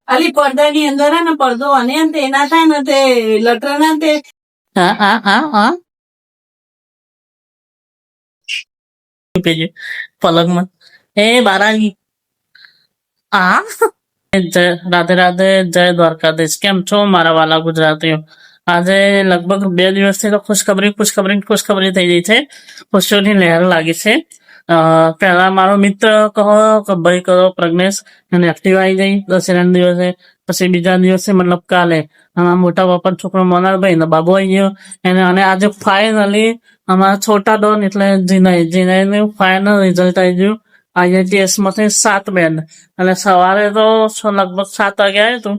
અલી પડદાની અંદર હે ને પડદો અને તે ના થાય ને તે લટર ના તે પલંગમાં એ બારાની આ જય રાધે રાધે જય દ્વારકાધીશ. કેમ છો મારા વાલા ગુજરાતીઓ? આજે લગભગ 2 દિવસથી તો ખુશખબરી થઈ ગઈ છે. ખુશીઓની લહેર લાગી છે. પહેલા મારો મિત્ર કહો કે ભાઈ કરો પ્રજ્ઞેશ અને એક્ટિવા આવી ગઈ દશેરાના દિવસે. પછી બીજા દિવસે મતલબ કાલે અમારા મોટા બાપા છોકરો મોનાલભાઈ ને બાબુ આવી ગયો અને આજે ફાઇનલી અમારા છોટા ડોન એટલે જીનાઈનું ફાઇનલ રિઝલ્ટ આવી ગયું. IITS માંથી 7 બેન્ડ અને સવારે તો લગભગ 7 વાગે આવ્યું હતું.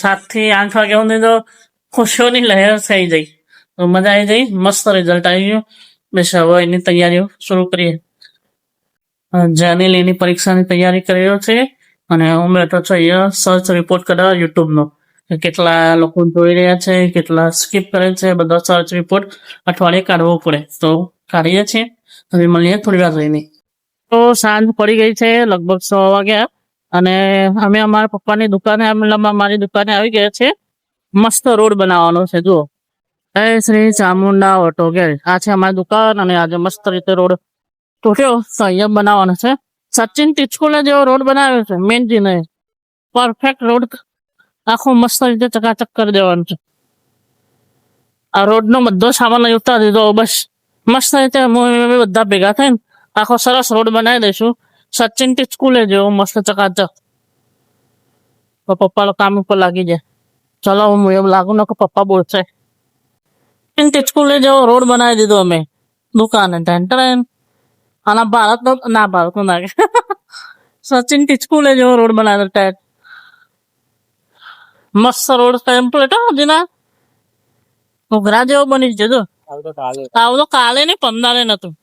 7 થી 8 વાગ્યા સુધી તો ખુશીઓની લહેર થઈ ગઈ. તો મજા આવી ગઈ. મસ્ત રિઝલ્ટ આવી ગયું. બસ હવે એની તૈયારીઓ શરૂ કરીએ. જેની એની પરીક્ષાની તૈયારી કરી રહ્યો છે અને હું બેઠો છું અહીંયા સર્ચ રિપોર્ટ કરવા યુટ્યુબનો. કેટલા લોકો જોઈ રહ્યા છે, કેટલા સ્કીપ કરે છે, બધો સર્ચ રિપોર્ટ અઠવાડિયે કાઢવો પડે. તો કાઢીએ છીએ. હવે મળીએ થોડી વાર રહીને. તો સાંજ પડી ગઈ છે, લગભગ 6 વાગ્યા અને અમે અમારા પપ્પાની દુકાને મારી દુકાને આવી ગયા છે. મસ્ત રોડ બનાવવાનો છે. જુઓ, જય શ્રી ચામુંડા ઓટો ગેરેજ. આ છે અમારી દુકાન અને આજે મસ્ત રીતે રોડ તૂટ્યો તો અહીંયા બનાવવાનો છે. સચિન ટીચકુલે જેવો રોડ બનાવ્યો છે. મેનજીને પરફેક્ટ રોડ આખો મસ્ત રીતે ચકાચક કરી દેવાનો છે. આ રોડનો બધો સામાન ઉતારી દીધો. બસ મસ્ત રીતે બધા ભેગા થઈને આખો સરસ રોડ બનાવી દઈશું. સચિન ટીચકુલે જેવો મસ્ત ચકાચક. તો પપ્પા કામ ઉપર લાગી જાય. ચલો હું એવું લાગુ ને કે પપ્પા બોલશે. સચિન ટીચકુલે જેવો રોડ બનાવી દીધો અમે દુકાને. આના ભારતનો નાખે સચિન ટીચકુલે જેવો રોડ બનાવ્યો. ટાઈટ મસ્ત રોડ ટેમ્પલેટ હજીના ઘોઘરા જેવો બની જજો. આવું તો કાલે ને 15 નતું.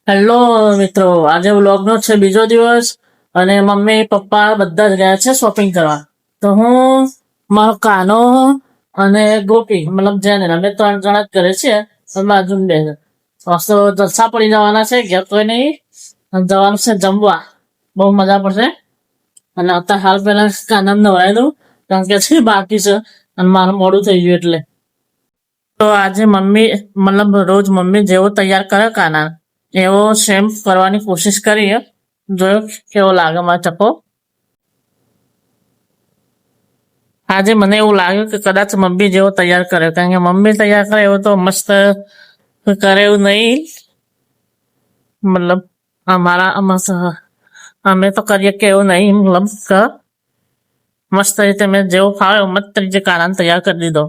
હેલો મિત્રો, આજે વ્લોગનો છે બીજો દિવસ અને મમ્મી પપ્પા બધા જ ગયા છે શોપિંગ કરવા. તો હું, મારો કાનો અને ગોપી મતલબ જેને અમે 3 જણા જ ઘરે છીએ. બાજુ બે જલસા પડી જવાના છે. ઘેર તો નહીં, જવાનું છે જમવા. બહુ મજા પડશે. અને અત્યારે હાલ પહેલા કાના નવરાઈ દઉં કારણ કે છે બાકી છે અને મારું મોડું થઈ ગયું એટલે. તો આજે મમ્મી મતલબ રોજ મમ્મી જેવો તૈયાર કરે કાના એવો સેમ કરવાની કોશિશ કરીએ. જોયો કેવો લાગે મારો ચપ્પો. આજે મને એવું લાગ્યું કે કદાચ મમ્મી જેવો તૈયાર કરે, કારણ કે મમ્મી તૈયાર કરે એવો તો મસ્ત કરે એવું નહીં. મતલબ અમે તો કરીએ કે એવું નહીં. મતલબ કે મસ્ત રીતે મેં જેવો ફાવે મસ્ત રીતે કાનાને તૈયાર કરી દીધો.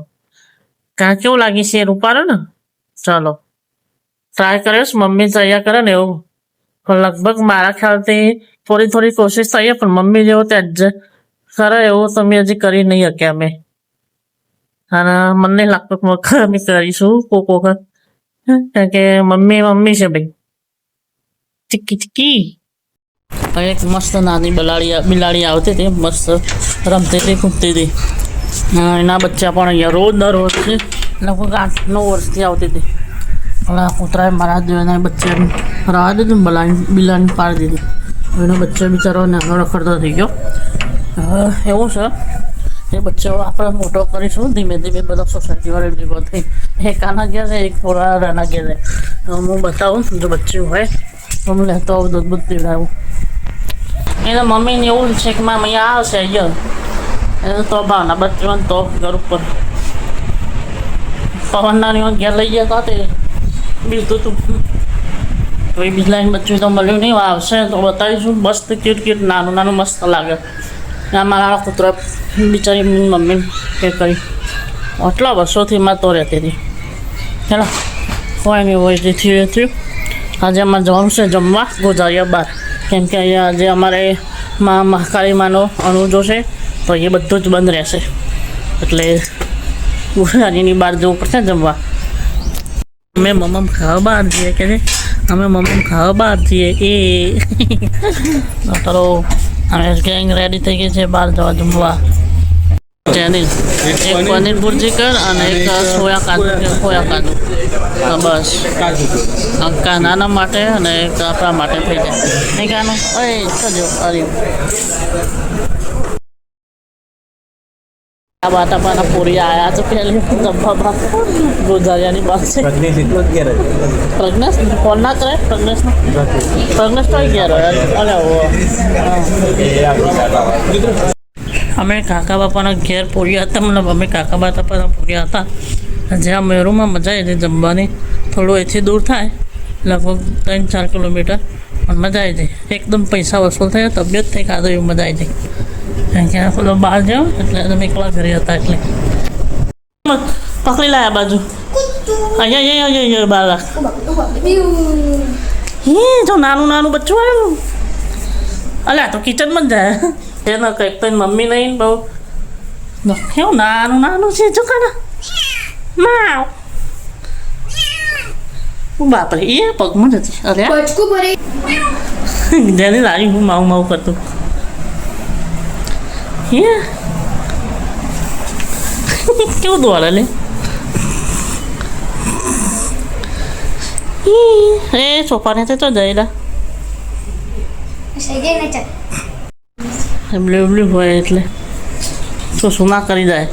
કારણ કેવું લાગી છે રૂપારો ને. ચાલો ટ્રાય કરીશ મમ્મી તૈયાર કરે ને એવું. લગભગ મારા ખ્યાલથી થોડી કોશિશ થઈએ પણ મમ્મી જેવો તે કરે એવું તમે હજી કરી નહીં શક્યા અમે. અને મને નહીં લાગતું કે અમે કરીશું કોક વખત, કારણ કે મમ્મી છે ભાઈ. ચીકી એક મસ્ત નાની બિલાડી આવતી હતી, મસ્ત રમતી હતી, કૂદતી હતી. એના બચ્ચા પણ અહીંયા રોજ દર વર્ષે લગભગ 8-9 વર્ષથી આવતી હતી. અને કૂતરાએ મારા દેવાના બચ્ચાને રાહ દીધું, બિલાડી પાડી દીધી. એનો બચ્ચો બિચારો નાનો રખડતો થઈ ગયો. એવું છે એ બચ્ચો આપણે મોટો કરીશું ધીમે ધીમે. બધા સોસાયટીવાળા ભેગો થઈ એક આના ગયા છે, એક થોડા આના ગયા છે. હું બતાવું જો બચ્ચું હોય તો હું લેતો આવું, દૂધ પીવડાવું. એના મમ્મીને એવું છે કે મારા અહીંયા આવશે અહીંયા એને તો ભાવના બચ્ચાને તો ઘર ઉપર પવનના ઘેર લઈ ગયા હતા તે બીજું તું. તો એ બીજલાઈને બચ્ચું તો મળ્યું નહીં. આવશે તો બતાવીશું. મસ્ત ક્યુટ નાનું મસ્ત લાગે. મારા કૂતરો બિચારી મમ્મી કે કરી આટલા વર્ષોથી માં તો રહેતી હતી. ચાલો કોઈ નહીં હોય જે થયું. આજે અમારે જવાનું છે જમવા ગોઝારિયા બહાર, કેમ કે અહીંયા આજે અમારે મહાકાળી માનો અનુજો છે તો એ બધું જ બંધ રહેશે એટલે ગોઝારીની બહાર જવું પડશે જમવા. અમે મમ્મ ખાવા બહાર જઈએ કે અમે મમ્મ ખાવા બહાર જઈએ એ ચાલો અમે ગેંગ રેડી થઈ ગઈ છે બહાર જવા જમવા. ચાઇનીઝ એક પનીર ભુરજી કર અને એક સોયા કાજુ હા, બસ કાનાના માટે અને એક આપણા માટે થઈ જાય નહીં કાનો અરે સજો અરે આ બાટાપાના પૂરી આયા તો પહેલી ડબ્બામાં ગોજારિયાની બાત છે પ્રજ્ઞેશ ફોન ના કરે પ્રજ્ઞેશનો પ્રજ્ઞેશ તો આવી ગયા અરે અમે કાકા બાપાના ઘેર પૂર્યા હતા મતલબ અમે કાકા બાપાના પૂર્યા હતા જ્યાં મેરુમાં મજા આવી હતી જમવાની થોડું એથી દૂર થાય લગભગ 3-4 કિલોમીટર પણ મજા આવી હતી એકદમ પૈસા વસૂલ થયા તબિયત થઈ ખાધો એવું મજા આવી હતી કારણ કે આ પેલો બહાર જાઓ એટલે તમે એકલા ઘરે હતા એટલે પકડી લાયા બાજુ અહીંયા બહાર રાખ જો નાનું બચ્ચું આવ્યું અલ્યા તો કિચનમાં જ જાય એને કંઈક તો મમ્મી નહીં બહુ કેવું નાનું છે જો કાના માવ બાપરે એ પગમાં નથી અરે જેને લાવી હું માવ કરતું કેવું દોડે લે એ સોફાને તો જઈલા બ્લુ હોય એટલે શું ના કરી જાય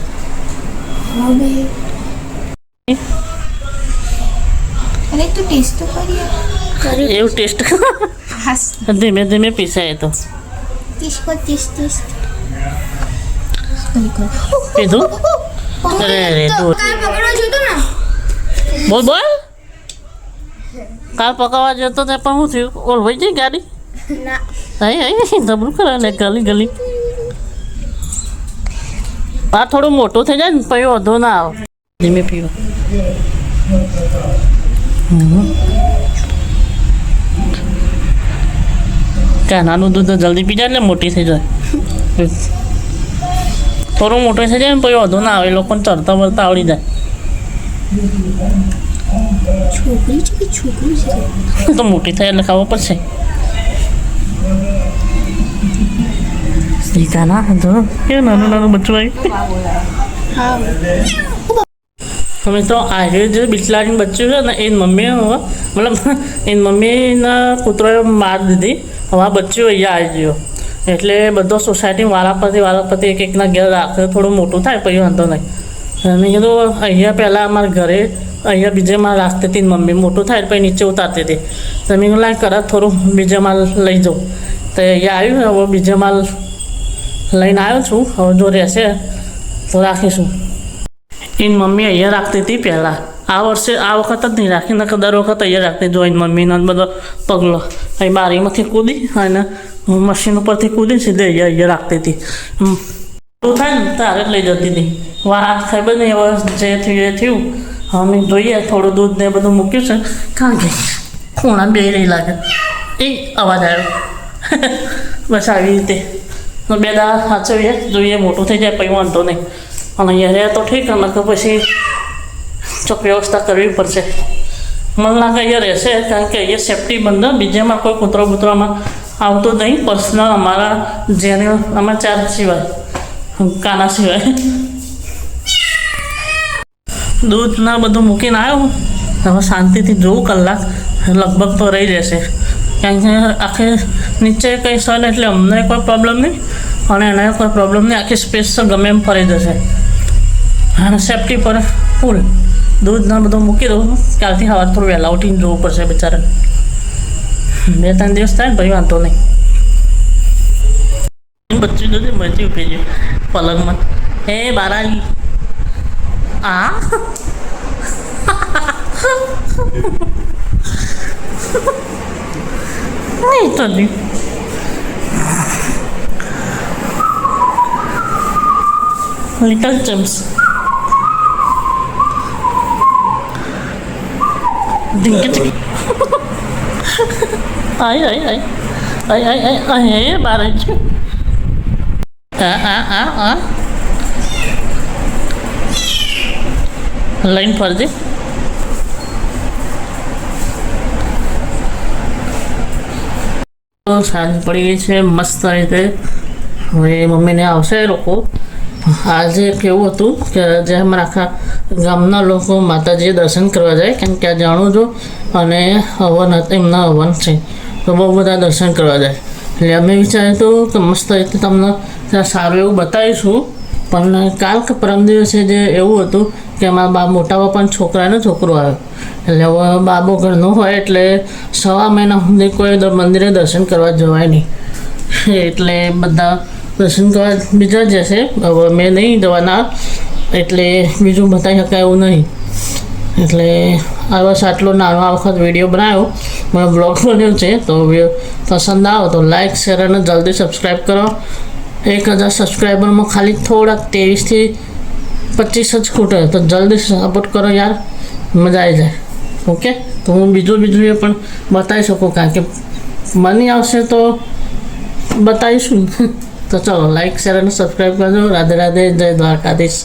એવું ટેસ્ટ ધીમે ધીમે પીસાય તો પીધું અરે બોલ કાલ પકાવવા જતો તે પણ શું થયું ઓલ હોય જાય ગાડી જબરું કરે ને ગલી આ થોડું મોટું થઈ જાય ને પછી વધુ ના આવે ધીમે પીવા નાનું દૂધ જલ્દી પી જાય એટલે મોટી થઈ જાય થોડું મોટું થઈ જાય ને પછી વધુ ના આવે એ લોકોને ચડતા વળતા આવડી જાય તો મોટી થાય એટલે ખાવા પડશે ના જો કેવું નાનું બચ્ચું આવ્યું અમે તો આજે જે બિચલાડીનું બચ્ચું છે ને એની મમ્મી મતલબ એની મમ્મીના કૂતરોએ માર દીધી હવે આ બચ્ચું અહીંયા આવી ગયો એટલે બધો સોસાયટી વારાફરતી એક એકના ઘેર રાખે થોડું મોટું થાય પછી વાંધો નહીં મેં કીધું અહીંયા પહેલાં અમારા ઘરે અહીંયા બીજે માલ રાખતી હતી મમ્મી મોટું થાય પછી નીચે ઉતારતી હતી તો મેં કીધું લાય કદાચ થોડું બીજે માલ લઈ જાઉં તો અહીંયા આવ્યું હવે બીજે માલ લઈને આવ્યો છું હવે જો રહેશે તો રાખીશું એની મમ્મી અહીંયા રાખતી હતી પહેલાં આ વખત જ નહીં રાખી નકર દર વખત અહીંયા રાખતી જો એની મમ્મીનો બધો પગલો અહીં બારીમાંથી કૂદી અને મશીન ઉપરથી કૂદી સીધે અહીંયા રાખતી હતી શું થાય ને તારે જ લઈ જતી હતી વાહ ખબર નહીં હવે જે થયું એ થયું અમે જોઈએ થોડું દૂધ ને બધું મૂક્યું છે કાં ગઈ ખૂણા બે રહી લાગે એ અવાજ આવ્યો બસ આવી રીતે બે દાડા સાચવીએ જોઈએ મોટું થઈ જાય પછી વાંધો નહીં અને અહીંયા રહે તો ઠીક નકર પછી ચોક વ્યવસ્થા કરવી પડશે મને લાગે અહીંયા રહેશે કારણ કે અહીંયા સેફટી બંધ બીજામાં કોઈ કૂતરો બૂતરામાં આવતો નહીં પર્સનલ અમારા જેને અમે 4 સિવાય કાના સિવાય દૂધ ના બધું મૂકીને આવ્યો હવે શાંતિથી જોઉં કલાક લગભગ તો રહી જશે કારણ કે આખે નીચે કંઈ સર એટલે અમને કોઈ પ્રોબ્લેમ નહીં અને એને કોઈ પ્રોબ્લેમ નહીં આખી સ્પેસ ગમે એમ ફરી જશે અને સેફટી પર ફૂલ દૂધ ના બધું મૂકી દઉં કાલથી સવાર થોડું વહેલા ઉઠીને જોવું પડશે બિચારા 2-3 દિવસ થાય ને ભાઈ વાંધો નહીં બચ્ચું જતી મચી ઉઠી ગયું પલંગમાં હે બારાજી આ નહીં તો નહીં લિટલ ચમ્સ ઢીંકી આય બારાજી લાઈન ફરજે સાંજ પડી ગઈ છે મસ્ત રીતે હવે મમ્મીને આવશે લોકો આજે કેવું હતું કે આજે અમારા આખા ગામના લોકો માતાજીએ દર્શન કરવા જાય, કેમ કે આ જાણું છું અને હવન એમના હવન છે તો બહુ બધા દર્શન કરવા જાય. એટલે અમે વિચાર્યું હતું કે મસ્ત રીતે તમને ત્યાં સારું એવું બતાવીશું. પણ કાલ કે પરમ દિવસે જે એવું હતું કે અમારા મોટા બાપાના છોકરાનો છોકરો આવ્યો, એટલે હવે બાબો ઘરનો હોય એટલે 6 મહિના સુધી કોઈ મંદિરે દર્શન કરવા જવાય નહીં. એટલે બધા દર્શન કરવા બીજા જશે, હવે મેં નહીં જવાના, એટલે બીજું બતાવી શકાય એવું નહીં. એટલે આ બસ આટલો નાનો આ વખત વિડીયો બનાવ્યો, મને બ્લોગ બન્યો છે. તો પસંદ આવે તો લાઈક શેર અને જલ્દી સબસ્ક્રાઈબ કરો. 1000 સબસ્ક્રાઈબરમાં ખાલી થોડાક 23 થી 25 જ ખૂટે, તો જલ્દી સપોર્ટ કરો યાર, મજા આવી જાય. ઓકે, તો હું બીજું એ પણ બતાવી શકું, કારણ કે મની આવશે તો બતાવીશું. તો ચલો લાઈક શેર અને સબસ્ક્રાઈબ કરજો. રાધે રાધે, જય દ્વારકાધીશ.